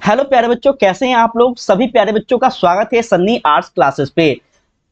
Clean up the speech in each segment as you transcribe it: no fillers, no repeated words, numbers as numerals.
Hello प्यारे बच्चों, कैसे हैं आप लोग। सभी प्यारे बच्चों का स्वागत है सन्नी आर्ट्स क्लासेस पे।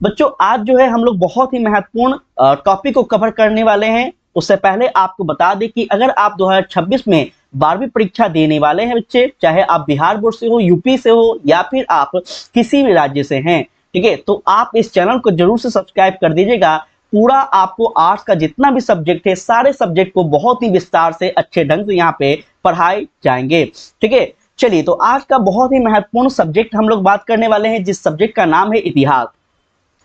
बच्चों, आज जो है हम लोग बहुत ही महत्वपूर्ण टॉपिक को कवर करने वाले हैं। उससे पहले आपको बता दें कि अगर आप 2026 में 12वीं परीक्षा देने वाले हैं बच्चे, चाहे आप बिहार बोर्ड से हो, यूपी से हो या फिर आप किसी भी राज्य से हैं, ठीक है, तो आप इस चैनल को जरूर से सब्सक्राइब कर दीजिएगा। पूरा आपको आर्ट्स का जितना भी सब्जेक्ट है, सारे सब्जेक्ट को बहुत ही विस्तार से अच्छे ढंग से यहाँ पे पढ़ाए जाएंगे, ठीक है। चलिए, तो आज का बहुत ही महत्वपूर्ण सब्जेक्ट हम लोग बात करने वाले हैं, जिस सब्जेक्ट का नाम है इतिहास,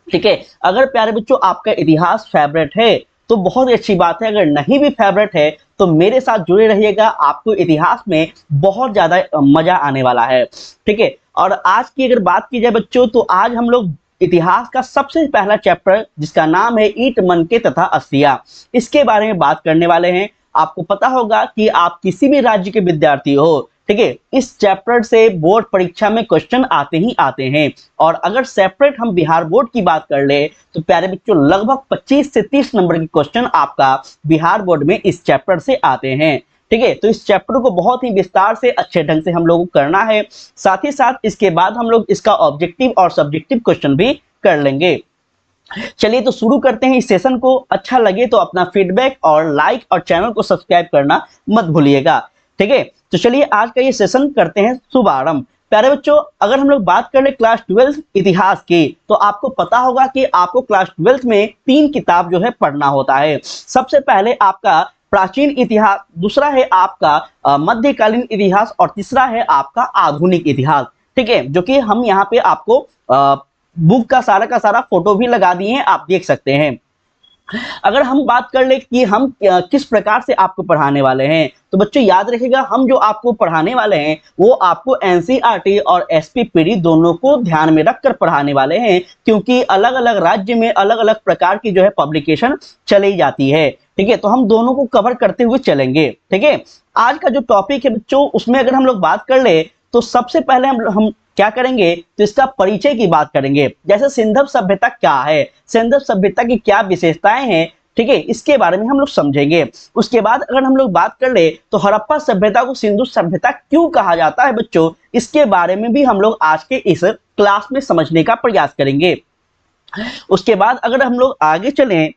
ठीक है। अगर प्यारे बच्चों आपका इतिहास फेवरेट है तो बहुत ही अच्छी बात है। अगर नहीं भी फेवरेट है तो मेरे साथ जुड़े रहिएगा, आपको इतिहास में बहुत ज्यादा मजा आने वाला है, ठीक है। और आज की अगर बात की जाए बच्चों, तो आज हम लोग इतिहास का सबसे पहला चैप्टर, जिसका नाम है ईंट मनके तथा अस्सिया, इसके बारे में बात करने वाले हैं। आपको पता होगा कि आप किसी भी राज्य के विद्यार्थी हो, ठीक है, इस चैप्टर से बोर्ड परीक्षा में क्वेश्चन आते ही आते हैं। और अगर सेपरेट हम बिहार बोर्ड की बात कर ले तो प्यारे बच्चों लगभग 25 से 30 नंबर के क्वेश्चन आपका बिहार बोर्ड में इस चैप्टर से आते हैं, ठीक है। तो इस चैप्टर को बहुत ही विस्तार से अच्छे ढंग से हम लोगों को करना है। साथ ही साथ इसके बाद हम लोग इसका ऑब्जेक्टिव और सब्जेक्टिव क्वेश्चन भी कर लेंगे। चलिए, तो शुरू करते हैं इस सेशन को। अच्छा लगे तो अपना फीडबैक और लाइक और चैनल को सब्सक्राइब करना मत भूलिएगा, ठीक है। तो चलिए आज का ये सेशन करते हैं शुभारंभ। प्यारे बच्चों, अगर हम लोग बात कर ले क्लास 12 इतिहास की, तो आपको पता होगा कि आपको क्लास 12 में 3 किताब जो है पढ़ना होता है। सबसे पहले आपका प्राचीन इतिहास, दूसरा है आपका मध्यकालीन इतिहास और तीसरा है आपका आधुनिक इतिहास, ठीक है। जो कि हम यहाँ पे आपको बुक का सारा फोटो भी लगा दिए हैं, आप देख सकते हैं। अगर हम बात कर ले कि हम किस प्रकार से आपको पढ़ाने वाले हैं, तो बच्चों याद रखिएगा, हम जो आपको पढ़ाने वाले हैं वो आपको एनसीईआरटी और एसपीपीडी दोनों को ध्यान में रखकर पढ़ाने वाले हैं, क्योंकि अलग अलग राज्य में अलग अलग प्रकार की जो है पब्लिकेशन चली जाती है, ठीक है। तो हम दोनों को कवर करते हुए चलेंगे, ठीक है। आज का जो टॉपिक है बच्चों, उसमें अगर हम लोग बात कर ले तो सबसे पहले हम क्या करेंगे, तो इसका परिचय की बात करेंगे। जैसे सिंधव सभ्यता क्या है, सिंधव सभ्यता की क्या विशेषताएं हैं, ठीक है, इसके बारे में हम लोग समझेंगे। उसके बाद अगर हम लोग बात कर ले तो हड़प्पा सभ्यता को सिंधु सभ्यता क्यों कहा जाता है बच्चों, इसके बारे में भी हम लोग आज के इस क्लास में समझने का प्रयास करेंगे। उसके बाद अगर हम लोग आगे चलें,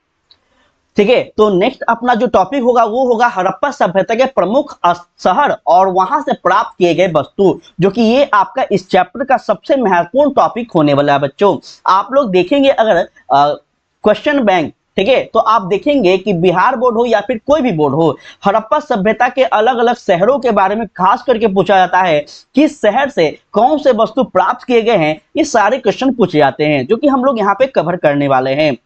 ठीक है, तो नेक्स्ट अपना जो टॉपिक होगा वो होगा हड़प्पा सभ्यता के प्रमुख शहर और वहां से प्राप्त किए गए वस्तु, जो कि ये आपका इस चैप्टर का सबसे महत्वपूर्ण टॉपिक होने वाला है बच्चों। आप लोग देखेंगे अगर क्वेश्चन बैंक, ठीक है, तो आप देखेंगे कि बिहार बोर्ड हो या फिर कोई भी बोर्ड हो, हड़प्पा सभ्यता के अलग अलग शहरों के बारे में खास करके पूछा जाता है, किस शहर से कौन से वस्तु प्राप्त किए गए हैं, ये सारे क्वेश्चन पूछे जाते हैं, जो कि हम लोग यहाँ पे कवर करने वाले हैं।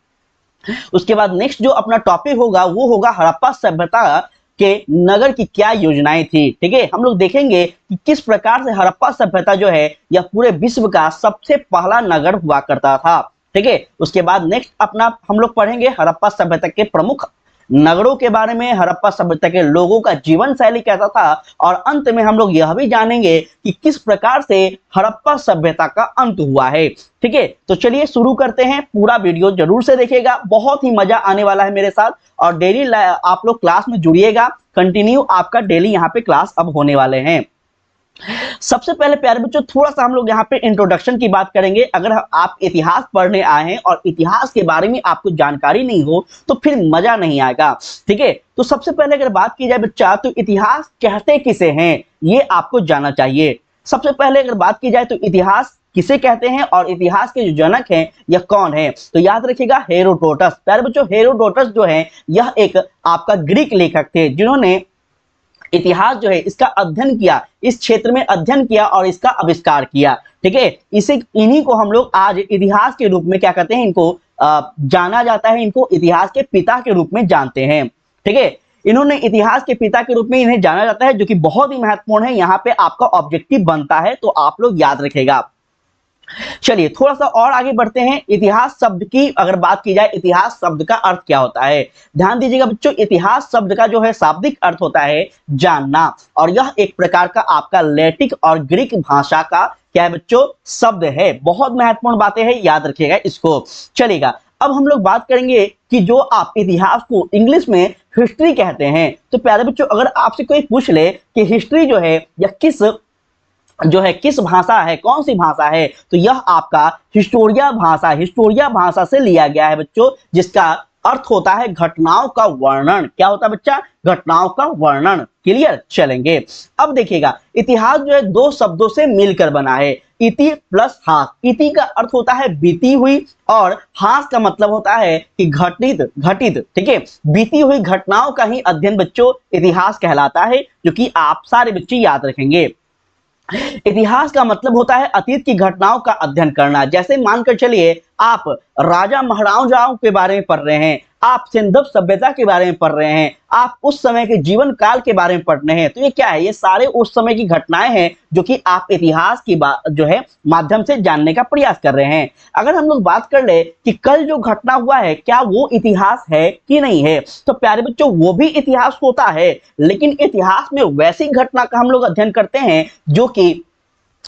उसके बाद नेक्स्ट जो अपना टॉपिक होगा वो होगा हड़प्पा सभ्यता के नगर की क्या योजनाएं थी, ठीक है। हम लोग देखेंगे कि किस प्रकार से हड़प्पा सभ्यता जो है यह पूरे विश्व का सबसे पहला नगर हुआ करता था, ठीक है। उसके बाद नेक्स्ट अपना हम लोग पढ़ेंगे हड़प्पा सभ्यता के प्रमुख नगरों के बारे में, हड़प्पा सभ्यता के लोगों का जीवन शैली कैसा था, और अंत में हम लोग यह भी जानेंगे कि किस प्रकार से हड़प्पा सभ्यता का अंत हुआ है, ठीक है। तो चलिए शुरू करते हैं। पूरा वीडियो जरूर से देखिएगा, बहुत ही मजा आने वाला है मेरे साथ। और डेली आप लोग क्लास में जुड़िएगा, कंटिन्यू आपका डेली यहाँ पे क्लास अब होने वाले हैं। सबसे पहले प्यारे बच्चों थोड़ा सा हम लोग यहाँ पे इंट्रोडक्शन की बात करेंगे। अगर आप इतिहास पढ़ने आए हैं और इतिहास के बारे में आपको जानकारी नहीं हो तो फिर मजा नहीं आएगा, ठीक है। तो सबसे पहले अगर बात की जाए बच्चा, तो इतिहास कहते किसे हैं ये आपको जानना चाहिए। सबसे पहले अगर बात की जाए तो इतिहास किसे कहते हैं और इतिहास के जो जनक हैं यह कौन है, तो याद रखिएगा हेरोडोटस। प्यारे बच्चों हेरोडोटस जो है यह एक आपका ग्रीक लेखक थे, जिन्होंने इतिहास जो है इसका अध्ययन किया, इस क्षेत्र में अध्ययन किया और इसका आविष्कार किया, ठीक है। इसे इन्हीं को हम लोग आज इतिहास के रूप में क्या कहते हैं, इनको जाना जाता है, इनको इतिहास के पिता के रूप में जानते हैं, ठीक है। इन्होंने इतिहास के पिता के रूप में इन्हें जाना जाता है, जो कि बहुत ही महत्वपूर्ण है। यहाँ पे आपका ऑब्जेक्टिव बनता है, तो आप लोग याद रखेगा। चलिए थोड़ा सा और आगे बढ़ते हैं। इतिहास शब्द की अगर बात की जाए, इतिहास शब्द का अर्थ क्या होता है, ध्यान दीजिएगा बच्चों। इतिहास शब्द का जो है शाब्दिक अर्थ होता है जानना, और यह एक प्रकार का आपका लैटिन और ग्रीक भाषा का क्या है बच्चों, शब्द है। बहुत महत्वपूर्ण बातें हैं, याद रखिएगा इसको। चलेगा, अब हम लोग बात करेंगे कि जो आप इतिहास को इंग्लिश में हिस्ट्री कहते हैं। तो प्यारे बच्चों अगर आपसे कोई पूछ ले कि हिस्ट्री जो है यह किस जो है किस भाषा है, कौन सी भाषा है, तो यह आपका हिस्टोरिया भाषा, हिस्टोरिया भाषा से लिया गया है बच्चों, जिसका अर्थ होता है घटनाओं का वर्णन। क्या होता है बच्चा? घटनाओं का वर्णन। क्लियर? चलेंगे। अब देखिएगा, इतिहास जो है दो शब्दों से मिलकर बना है, इति प्लस हास। इति का अर्थ होता है बीती हुई, और हास का मतलब होता है कि घटित, घटित। ठीक है, बीती हुई घटनाओं का ही अध्ययन बच्चों इतिहास कहलाता है, जो कि आप सारे बच्चे याद रखेंगे। इतिहास का मतलब होता है अतीत की घटनाओं का अध्ययन करना। जैसे मानकर चलिए आप राजा महाराजाओं के बारे में पढ़ रहे हैं, आप सिंधु सभ्यता के बारे में पढ़ रहे हैं, आप उस समय के जीवन काल के बारे में पढ़ रहे हैं, तो ये क्या है? ये सारे उस समय की घटनाएं हैं जो कि आप इतिहास की जो है माध्यम से जानने का प्रयास कर रहे हैं। अगर हम लोग बात कर ले कि कल जो घटना हुआ है क्या वो इतिहास है कि नहीं है, तो प्यारे बच्चों वो भी इतिहास होता है, लेकिन इतिहास में वैसी घटना का हम लोग अध्ययन करते हैं जो कि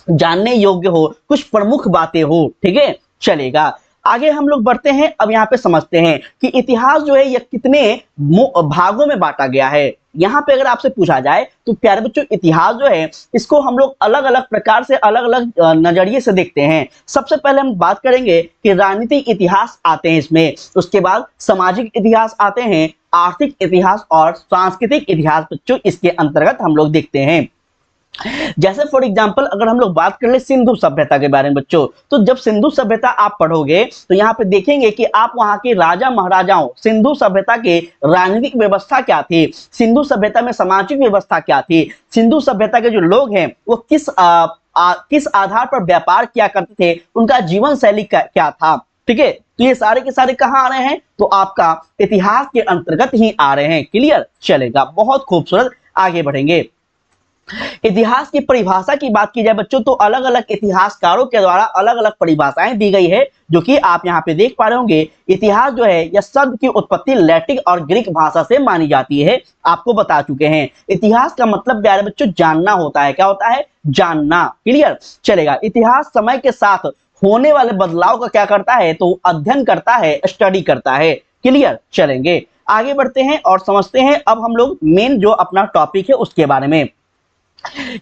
जानने योग्य हो, कुछ प्रमुख बातें हो। ठीक है, चलेगा। आगे हम लोग बढ़ते हैं। अब यहाँ पे समझते हैं कि इतिहास जो है यह कितने भागों में बांटा गया है। यहाँ पे अगर आपसे पूछा जाए तो प्यारे बच्चों इतिहास जो है इसको हम लोग अलग अलग प्रकार से, अलग अलग नजरिए से देखते हैं। सबसे पहले हम बात करेंगे कि राजनीतिक इतिहास आते हैं इसमें, उसके बाद सामाजिक इतिहास आते हैं, आर्थिक इतिहास और सांस्कृतिक इतिहास बच्चों इसके अंतर्गत हम लोग देखते हैं। जैसे फॉर एग्जांपल अगर हम लोग बात कर ले सिंधु सभ्यता के बारे में बच्चों, तो जब सिंधु सभ्यता आप पढ़ोगे तो यहाँ पे देखेंगे कि आप वहां के राजा महाराजाओं, सिंधु सभ्यता के राजनीतिक व्यवस्था क्या थी, सिंधु सभ्यता में सामाजिक व्यवस्था क्या थी, सिंधु सभ्यता के जो लोग हैं वो किस आधार पर व्यापार किया करते थे, उनका जीवन शैली क्या था। ठीक है, तो ये सारे के सारे कहाँ आ रहे हैं? तो आपका इतिहास के अंतर्गत ही आ रहे हैं। क्लियर? चलेगा, बहुत खूबसूरत। आगे बढ़ेंगे। इतिहास की परिभाषा की बात की जाए बच्चों तो अलग अलग इतिहासकारों के द्वारा अलग अलग परिभाषाएं दी गई है, जो कि आप यहाँ पे देख पा रहे होंगे। इतिहास जो है यह शब्द की उत्पत्ति लैटिन और ग्रीक भाषा से मानी जाती है, आपको बता चुके हैं। इतिहास का मतलब प्यारे बच्चों जानना होता है। क्या होता है? जानना। क्लियर? चलेगा। इतिहास समय के साथ होने वाले बदलाव का क्या करता है? तो अध्ययन करता है, स्टडी करता है। क्लियर? चलेंगे, आगे बढ़ते हैं और समझते हैं। अब हम लोग मेन जो अपना टॉपिक है उसके बारे में,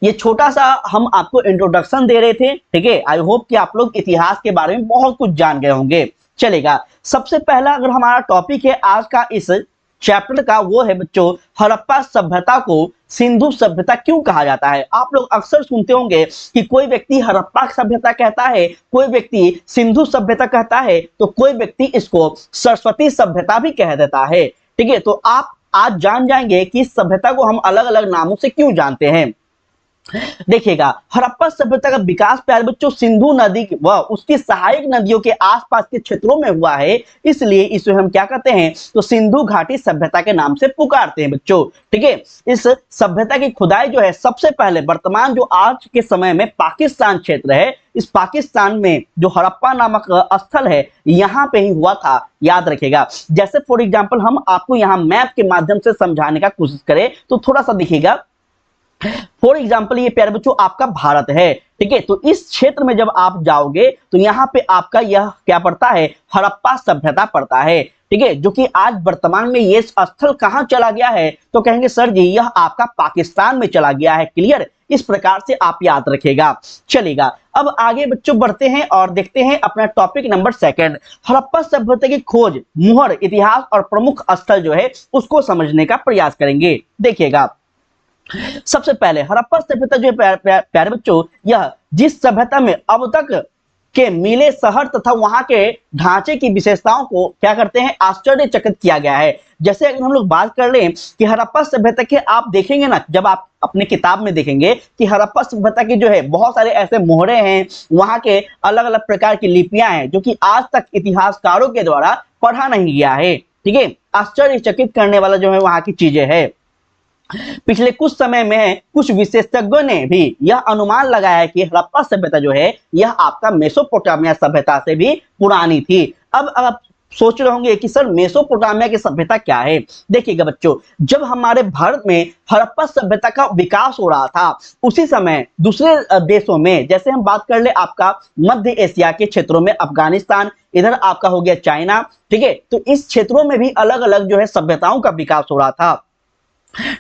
ये छोटा सा हम आपको इंट्रोडक्शन दे रहे थे। ठीक है, आई होप कि आप लोग इतिहास के बारे में बहुत कुछ जान गए होंगे। चलेगा, सबसे पहला अगर हमारा टॉपिक है आज का इस चैप्टर का, वो है बच्चों हड़प्पा सभ्यता को सिंधु सभ्यता क्यों कहा जाता है। आप लोग अक्सर सुनते होंगे कि कोई व्यक्ति हड़प्पा सभ्यता कहता है, कोई व्यक्ति सिंधु सभ्यता कहता है, तो कोई व्यक्ति इसको सरस्वती सभ्यता भी कह देता है। ठीक है, तो आप आज जान जाएंगे कि इस सभ्यता को हम अलग अलग नामों से क्यों जानते हैं। देखिएगा, हड़प्पा सभ्यता का विकास प्यारे बच्चों सिंधु नदी व उसकी सहायक नदियों के आसपास के क्षेत्रों में हुआ है, इसलिए इसे हम क्या कहते हैं? तो सिंधु घाटी सभ्यता के नाम से पुकारते हैं बच्चों। ठीक है, इस सभ्यता की खुदाई जो है सबसे पहले वर्तमान जो आज के समय में पाकिस्तान क्षेत्र है, इस पाकिस्तान में जो हड़प्पा नामक स्थल है यहाँ पे ही हुआ था, याद रखिएगा। जैसे फॉर एग्जाम्पल हम आपको यहाँ मैप के माध्यम से समझाने का कोशिश करें तो थोड़ा सा दिखेगा। फॉर एग्जाम्पल ये प्यारे बच्चों आपका भारत है। ठीक है, तो इस क्षेत्र में जब आप जाओगे तो यहाँ पे आपका यह क्या पड़ता है? हड़प्पा सभ्यता पड़ता है। ठीक है, जो कि आज वर्तमान में ये स्थल कहाँ चला गया है? तो कहेंगे सर जी यह आपका पाकिस्तान में चला गया है। क्लियर? इस प्रकार से आप याद रखेगा। चलेगा, अब आगे बच्चों बढ़ते हैं और देखते हैं अपना टॉपिक नंबर 2, हड़प्पा सभ्यता की खोज, मुहर, इतिहास और प्रमुख स्थल जो है उसको समझने का प्रयास करेंगे। देखिएगा, सबसे पहले हड़प्पा सभ्यता जो है प्यारे बच्चों, यह जिस सभ्यता में अब तक के मिले शहर तथा वहां के ढांचे की विशेषताओं को क्या करते हैं? आश्चर्यचकित किया गया है। जैसे अगर हम लोग बात कर लें कि हड़प्पा सभ्यता के, आप देखेंगे ना, जब आप अपने किताब में देखेंगे कि हड़प्पा सभ्यता की जो है बहुत सारे ऐसे मोहरे हैं, वहां के अलग अलग प्रकार की लिपियां हैं जो कि आज तक इतिहासकारों के द्वारा पढ़ा नहीं गया है। ठीक है, आश्चर्यचकित करने वाला जो है वहां की चीजें है। पिछले कुछ समय में कुछ विशेषज्ञों ने भी यह अनुमान लगाया है कि हड़प्पा सभ्यता जो है यह आपका मेसोपोटामिया सभ्यता से भी पुरानी थी। अब आप सोच रहे होंगे कि सर मेसोपोटामिया की सभ्यता क्या है? देखिएगा बच्चों, जब हमारे भारत में हड़प्पा सभ्यता का विकास हो रहा था उसी समय दूसरे देशों में, जैसे हम बात कर ले आपका मध्य एशिया के क्षेत्रों में अफगानिस्तान, इधर आपका हो गया चाइना। ठीक है, तो इस क्षेत्रों में भी अलग अलग जो है सभ्यताओं का विकास हो रहा था।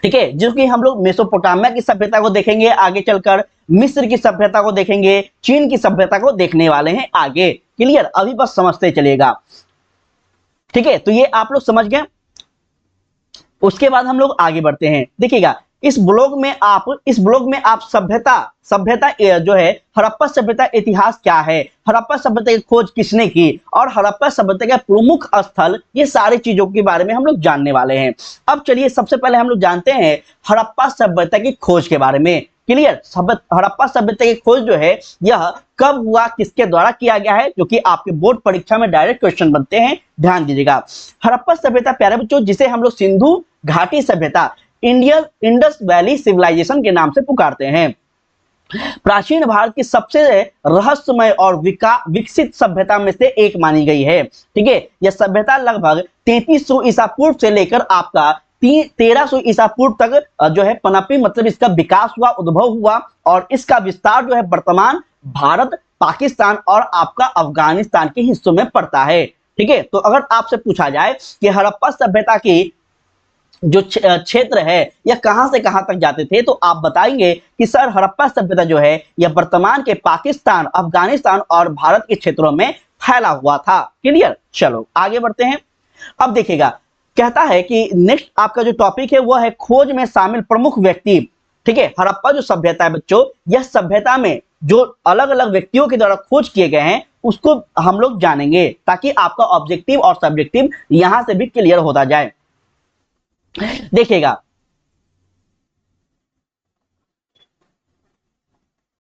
ठीक है, जो कि हम लोग मेसोपोटामिया की सभ्यता को देखेंगे आगे चलकर, मिस्र की सभ्यता को देखेंगे, चीन की सभ्यता को देखने वाले हैं आगे। क्लियर, अभी बस समझते चलिएगा। ठीक है, तो ये आप लोग समझ गए। उसके बाद हम लोग आगे बढ़ते हैं। देखिएगा, इस ब्लॉग में आप सभ्यता जो है, हड़प्पा सभ्यता इतिहास क्या है, हड़प्पा सभ्यता की खोज किसने की, और हड़प्पा सभ्यता के प्रमुख स्थल, ये सारी चीजों के बारे में हम लोग जानने वाले हैं। अब चलिए सबसे पहले हम लोग जानते हैं हड़प्पा सभ्यता की खोज के बारे में। क्लियर, हड़प्पा सभ्यता की खोज जो है यह कब हुआ, किसके द्वारा किया गया है, जो कि आपके बोर्ड परीक्षा में डायरेक्ट क्वेश्चन बनते हैं, ध्यान दीजिएगा। हड़प्पा सभ्यता प्यारे बच्चों, जिसे हम लोग सिंधु घाटी सभ्यता, इंडस वैली सिविलाइजेशन के नाम से पुकारते हैं, प्राचीन भारत की सबसे रहस्यमय और विकसित सभ्यता में से एक मानी गई है। ठीक है, यह सभ्यता लगभग 3300 ईसा पूर्व से लेकर आपका 1300 ईसा पूर्व तक जो है पनपी, मतलब इसका विकास हुआ, उद्भव हुआ, और इसका विस्तार जो है वर्तमान भारत, पाकिस्तान और आपका अफगानिस्तान के हिस्सों में पड़ता है। ठीक है, तो अगर आपसे पूछा जाए कि हड़प्पा सभ्यता की जो क्षेत्र है यह कहां से कहां तक जाते थे, तो आप बताएंगे कि सर हड़प्पा सभ्यता जो है यह वर्तमान के पाकिस्तान, अफगानिस्तान और भारत के क्षेत्रों में फैला हुआ था। क्लियर, चलो आगे बढ़ते हैं। अब देखिएगा, कहता है कि नेक्स्ट आपका जो टॉपिक है वह है खोज में शामिल प्रमुख व्यक्ति। ठीक है, हड़प्पा जो सभ्यता है बच्चों, यह सभ्यता में जो अलग अलग व्यक्तियों के द्वारा खोज किए गए हैं उसको हम लोग जानेंगे, ताकि आपका ऑब्जेक्टिव और सब्जेक्टिव यहां से भी क्लियर होता जाए। देखिएगा,